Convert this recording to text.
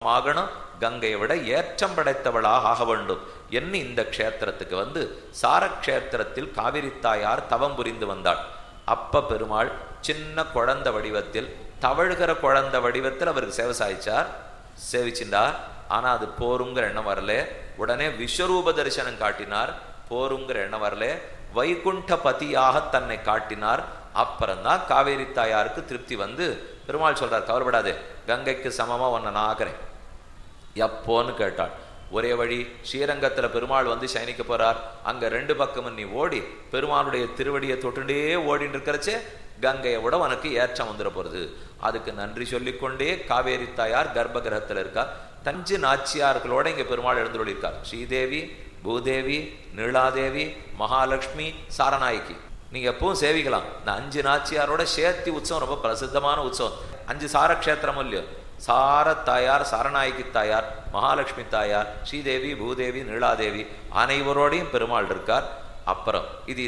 ஆகணும், கங்கையை விட ஏற்றம் படைத்தவளாக ஆக வேண்டும் என்ன இந்த க்ஷேத்திரத்துக்கு வந்து சாரக்ஷேத்திரத்தில் காவிரி தாயார் தவம் புரிந்து வந்தாள். அப்ப பெருமாள் சின்ன குழந்தை வடிவத்தில் தவழ்கிற குழந்தை வடிவத்தில் அவருக்கு சேவை சாய்ச்சார், சேவிச்சின்றார். ஆனா அது போருங்கிற எண்ணம் வரல. உடனே விஸ்வரூப தரிசனம் காட்டினார், போருங்கிற எண்ணம் வரல. வைகுண்ட பதியாக தன்னை காட்டினார். அப்புறம்தான் காவேரி தாயாருக்கு திருப்தி வந்து பெருமாள் சொல்றார், கவலைப்படாதே, கங்கைக்கு சமமா உன்னை நான் ஆகிறேன். எப்போன்னு கேட்டாள். ஒரே வழி, ஸ்ரீரங்கத்துல பெருமாள் வந்து சயனிக்க போறார். அங்க ரெண்டு பக்கமும் நீ ஓடி பெருமாளுடைய திருவடியை தொட்டுண்டே ஓடின்னு இருக்கிறச்சே கங்கையை விட உனக்கு ஏற்றம் வந்துட போறது. அதுக்கு நன்றி சொல்லிக்கொண்டே காவேரி தாயார் கர்ப்ப கிரகத்துல இருக்கார். தஞ்சு நாச்சியார்களோட இங்க பெருமாள் எழுந்துள்ளிருக்கார். ஸ்ரீதேவி, பூதேவி, நீலாதேவி, மகாலட்சுமி, சாரநாயகி. நீங்க எப்பவும் சேவிக்கலாம். இந்த 5 நாச்சியாரோட சேர்த்தி உற்சவம் ரொம்ப பிரசித்தமான உற்சவம். 5 சாரக்ஷேத்திரம் இல்லையோ, சார தாயார், சாரநாயகி தாயார், மகாலட்சுமி தாயார், ஸ்ரீதேவி, பூதேவி, நீலாதேவி அனைவரோடையும் பெருமாள் இருக்கார். அப்புறம் இது